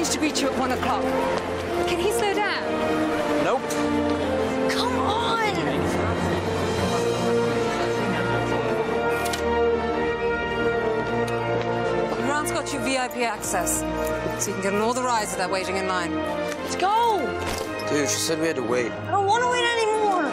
arranged to greet you at 1 o'clock. Can he slow down? Nope. Come on! Grant's got you VIP access, so you can get on all the rides without waiting in line. Let's go! Dude, she said we had to wait. I don't want to wait anymore!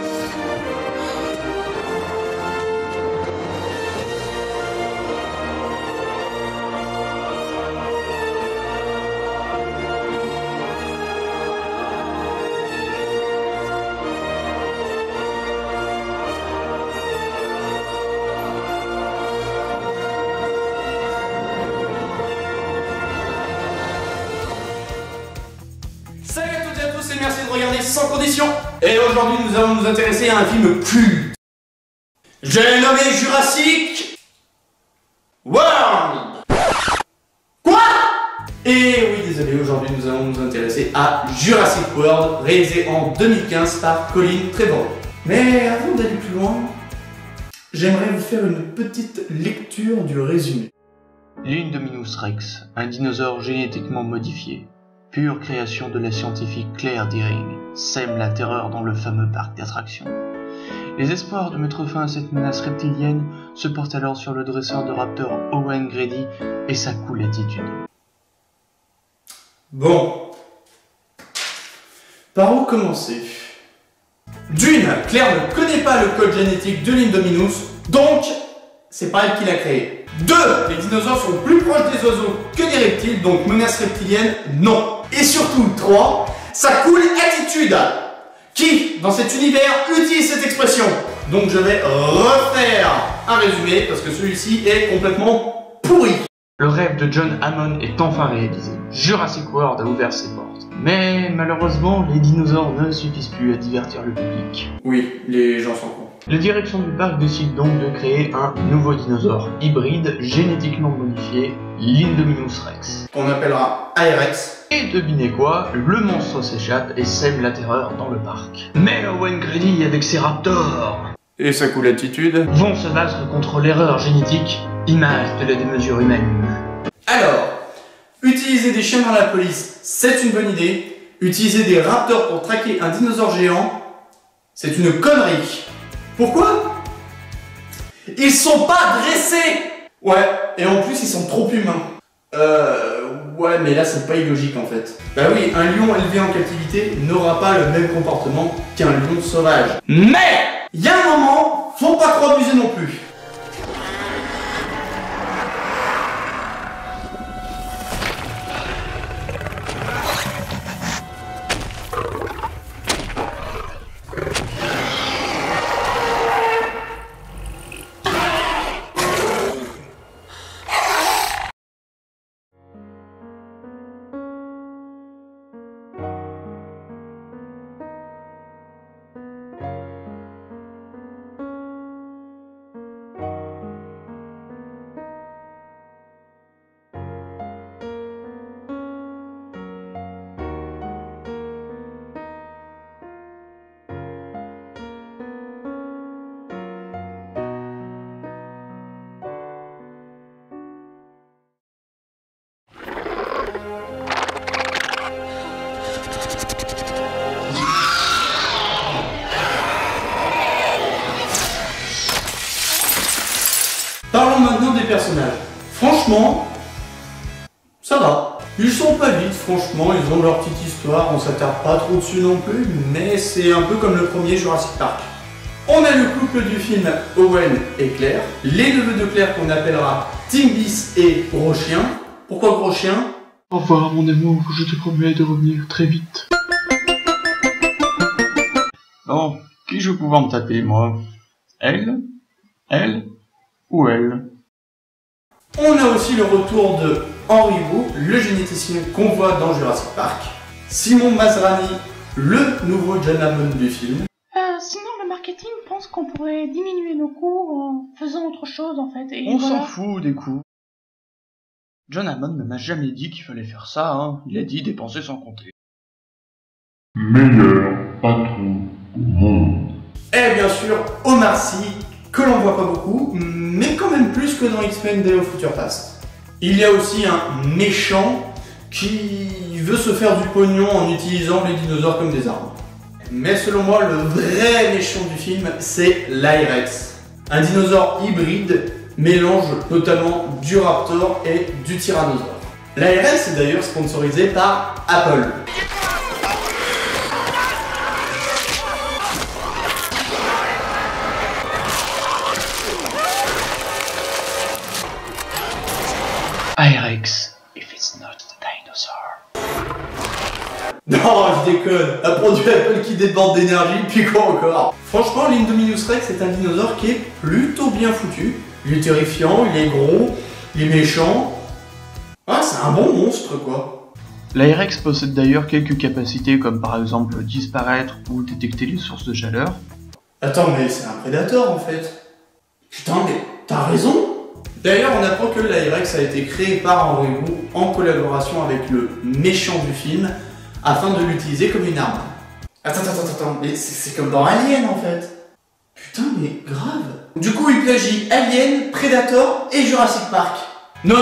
Salut à toutes et à tous et merci de regarder Sans Condition. Et aujourd'hui nous allons nous intéresser à un film culte. J'ai nommé Jurassic World. Quoi? Et oui désolé, aujourd'hui nous allons nous intéresser à Jurassic World, réalisé en 2015 par Colin Trevorrow. Mais avant d'aller plus loin, j'aimerais vous faire une petite lecture du résumé. L'Indominus Rex, un dinosaure génétiquement modifié, pure création de la scientifique Claire Dearing, sème la terreur dans le fameux parc d'attractions. Les espoirs de mettre fin à cette menace reptilienne se portent alors sur le dresseur de raptors Owen Grady et sa cool attitude. Bon. Par où commencer? D'une, Claire ne connaît pas le code génétique de l'Indominus, donc c'est pas elle qui l'a créé. 2. Les dinosaures sont plus proches des oiseaux que des reptiles, donc menace reptilienne, non. Et surtout, 3. Sa cool attitude. Qui, dans cet univers, utilise cette expression? Donc je vais refaire un résumé, parce que celui-ci est complètement pourri. Le rêve de John Hammond est enfin réalisé. Jurassic World a ouvert ses portes. Mais malheureusement, les dinosaures ne suffisent plus à divertir le public. Oui, les gens sont cons. La direction du parc décide donc de créer un nouveau dinosaure hybride génétiquement modifié, l'Indominus Rex. On appellera ARX. Et devinez quoi, le monstre s'échappe et sème la terreur dans le parc. Mais Owen Grady avec ses raptors Et sa cool attitude. vont se battre contre l'erreur génétique, image de la démesure humaine. Alors, utiliser des chiens dans la police, c'est une bonne idée. Utiliser des raptors pour traquer un dinosaure géant, c'est une connerie. Pourquoi? Ils sont pas dressés. Ouais, et en plus ils sont trop humains. Ouais, mais là c'est pas illogique en fait. Bah oui, un lion élevé en captivité n'aura pas le même comportement qu'un lion sauvage. Mais il y a un moment, faut pas trop abuser non plus. Parlons maintenant des personnages. Franchement, ça va. Ils sont pas vides, franchement, ils ont leur petite histoire, on s'attarde pas trop dessus non plus, mais c'est un peu comme le premier Jurassic Park. On a le couple du film Owen et Claire, les neveux de Claire qu'on appellera Timbis et Gros Chien. Pourquoi Gros Chien? Au revoir mon amour, je te promets de revenir très vite. Bon, qui je pouvais me taper moi? Elle ou elle? On a aussi le retour de Henry Wu, le généticien qu'on voit dans Jurassic Park. Simon Masrani, le nouveau John Hammond du film. Sinon, le marketing pense qu'on pourrait diminuer nos coûts en faisant autre chose, en fait. Et On voilà. s'en fout des coûts. John Hammond ne m'a jamais dit qu'il fallait faire ça, hein. Il a dit dépenser sans compter. Meilleur patron au monde. Et bien sûr, Omar Sy, que l'on voit pas beaucoup, mais quand même plus que dans X-Men Day of Future Past. Il y a aussi un méchant qui veut se faire du pognon en utilisant les dinosaures comme des armes. Mais selon moi, le vrai méchant du film, c'est l'I-Rex. Un dinosaure hybride, mélange notamment du raptor et du tyrannosaure. L'I-Rex est d'ailleurs sponsorisé par Apple. I-Rex, if it's not the dinosaur. Non, je déconne. Un produit Apple qui déborde d'énergie, puis quoi encore? Franchement, l'Indominus Rex est un dinosaure qui est plutôt bien foutu. Il est terrifiant, il est gros, il est méchant. Ah, c'est un bon monstre, quoi. L'I-Rex possède d'ailleurs quelques capacités comme par exemple disparaître ou détecter les sources de chaleur. Attends, mais c'est un prédateur en fait. Putain, mais t'as raison. D'ailleurs, on apprend que l'I-Rex a été créé par Henry Wu en collaboration avec le méchant du film afin de l'utiliser comme une arme. Attends, mais c'est comme dans Alien en fait. Putain, mais grave. Du coup, il plagie Alien, Predator et Jurassic Park. Non.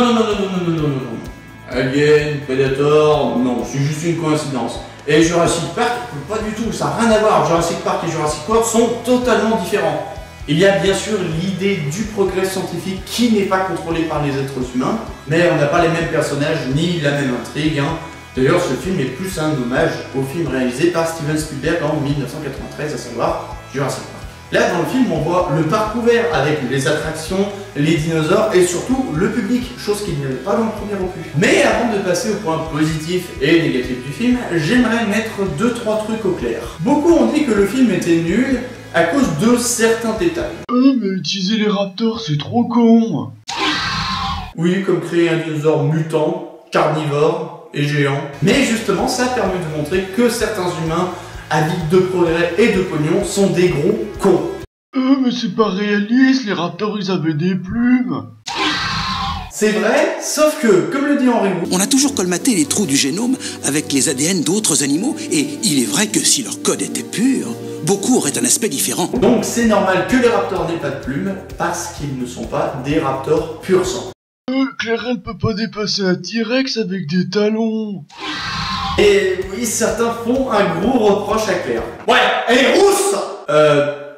Alien, Predator, non, c'est juste une coïncidence. Et Jurassic Park, pas du tout, ça n'a rien à voir. Jurassic Park et Jurassic World sont totalement différents. Il y a bien sûr l'idée du progrès scientifique qui n'est pas contrôlé par les êtres humains, mais on n'a pas les mêmes personnages ni la même intrigue. D'ailleurs, ce film est plus un hommage au film réalisé par Steven Spielberg en 1993, à savoir Jurassic Park. Là, dans le film, on voit le parc ouvert avec les attractions, les dinosaures et surtout le public, chose qu'il n'y avait pas dans le premier opus. Mais avant de passer au point positif et négatif du film, j'aimerais mettre 2-3 trucs au clair. Beaucoup ont dit que le film était nul à cause de certains détails. Mais utiliser les raptors, c'est trop con. Oui, comme créer un dinosaure mutant, carnivore et géant. Mais justement, ça permet de montrer que certains humains avides de progrès et de pognon sont des gros cons. Mais c'est pas réaliste, les raptors ils avaient des plumes. C'est vrai, sauf que, comme le dit Henry Wu, on a toujours colmaté les trous du génome avec les ADN d'autres animaux, et il est vrai que si leur code était pur, beaucoup auraient un aspect différent. Donc c'est normal que les raptors n'aient pas de plumes, parce qu'ils ne sont pas des raptors pur sang. Claire, elle peut pas dépasser un T-Rex avec des talons. Et oui, certains font un gros reproche à Claire. Ouais, elle est rousse.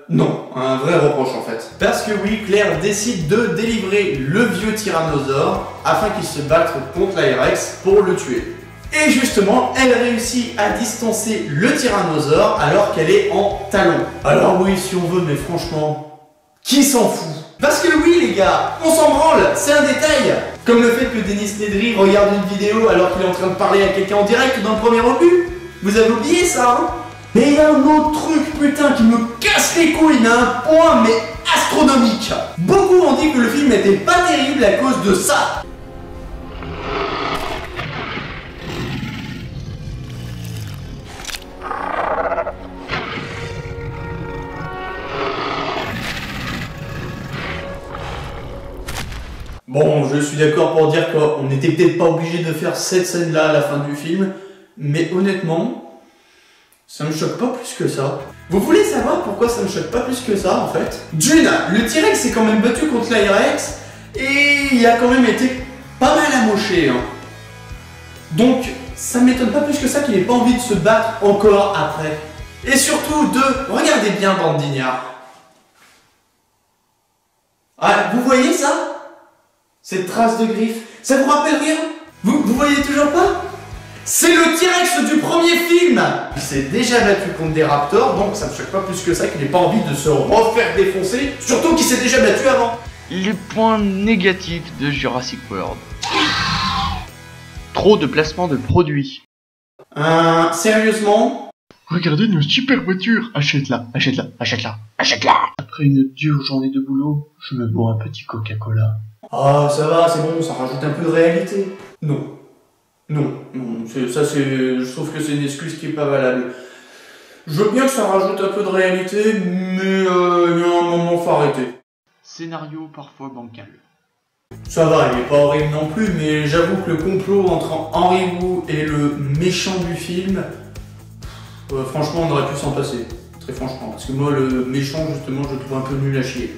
Non, un vrai reproche en fait. Parce que oui, Claire décide de délivrer le vieux tyrannosaure afin qu'il se batte contre l'I-Rex pour le tuer. Et justement, elle réussit à distancer le tyrannosaure alors qu'elle est en talon. Alors oui, si on veut, mais franchement, qui s'en fout? Parce que oui les gars, on s'en branle, c'est un détail. Comme le fait que Denis Nedry regarde une vidéo alors qu'il est en train de parler à quelqu'un en direct dans le premier opus. Vous avez oublié ça, hein? Mais il y a un autre truc, putain, qui me casse les couilles à un point, mais astronomique. Beaucoup ont dit que le film n'était pas terrible à cause de ça. Bon, je suis d'accord pour dire qu'on n'était peut-être pas obligé de faire cette scène-là à la fin du film, mais honnêtement, ça me choque pas plus que ça. Vous voulez savoir pourquoi ça me choque pas plus que ça, en fait? D'une, le T-Rex s'est quand même battu contre l'I-Rex, et il a quand même été pas mal amoché, hein. Donc, ça m'étonne pas plus que ça qu'il ait pas envie de se battre encore après. Et surtout, regardez bien, bande d'ignards. Ah, vous voyez ça? Cette trace de griffe, ça vous rappelle rien? Vous voyez toujours pas? C'est le T-Rex du premier film! Il s'est déjà battu contre des raptors, donc ça me choque pas plus que ça qu'il n'ait pas envie de se refaire défoncer, surtout qu'il s'est déjà battu avant. Les points négatifs de Jurassic World. Trop de placement de produits. Sérieusement? Regardez une super voiture. Achète-la, achète-la, achète-la, achète-la. Après une dure journée de boulot, je me bois un petit Coca-Cola. Ah, ça va, c'est bon, ça rajoute un peu de réalité. Non, je trouve que c'est une excuse qui est pas valable. Je veux bien que ça rajoute un peu de réalité, mais il y a un moment, faut arrêter. Scénario parfois bancal. Ça va, il est pas horrible non plus, mais j'avoue que le complot entre Henry Wu et le méchant du film, franchement, on aurait pu s'en passer. Très franchement, parce que moi, le méchant, justement, je le trouve un peu nul à chier.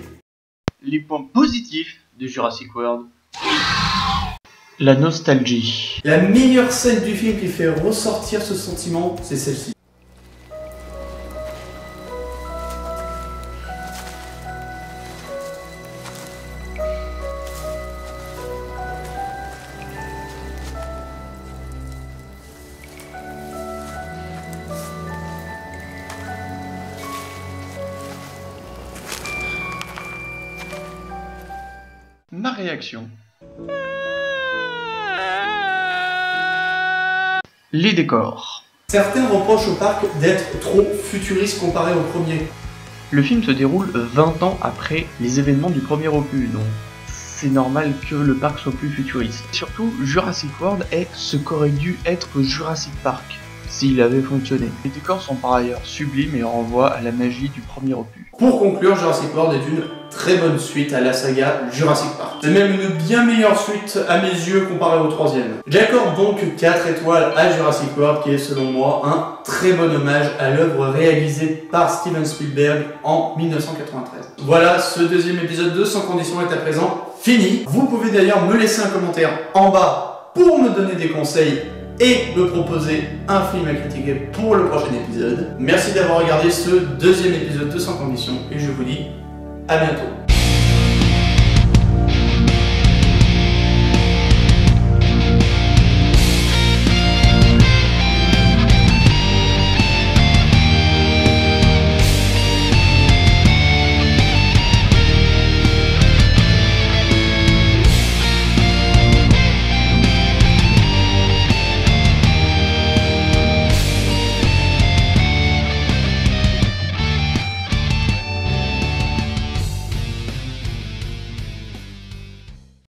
Les points positifs de Jurassic World. La nostalgie. La meilleure scène du film qui fait ressortir ce sentiment, c'est celle-ci. Ma réaction. Les décors. Certains reprochent au parc d'être trop futuriste comparé au premier. Le film se déroule 20 ans après les événements du premier opus, donc c'est normal que le parc soit plus futuriste. Surtout, Jurassic World est ce qu'aurait dû être Jurassic Park, s'il avait fonctionné. Les décors sont par ailleurs sublimes et renvoient à la magie du premier opus. Pour conclure, Jurassic World est une très bonne suite à la saga Jurassic Park. C'est même une bien meilleure suite à mes yeux comparée au troisième. J'accorde donc 4 étoiles à Jurassic World qui est selon moi un très bon hommage à l'œuvre réalisée par Steven Spielberg en 1993. Voilà, ce deuxième épisode de Sans Condition est à présent fini. Vous pouvez d'ailleurs me laisser un commentaire en bas pour me donner des conseils et me proposer un film à critiquer pour le prochain épisode. Merci d'avoir regardé ce deuxième épisode de Sans Condition et je vous dis à bientôt.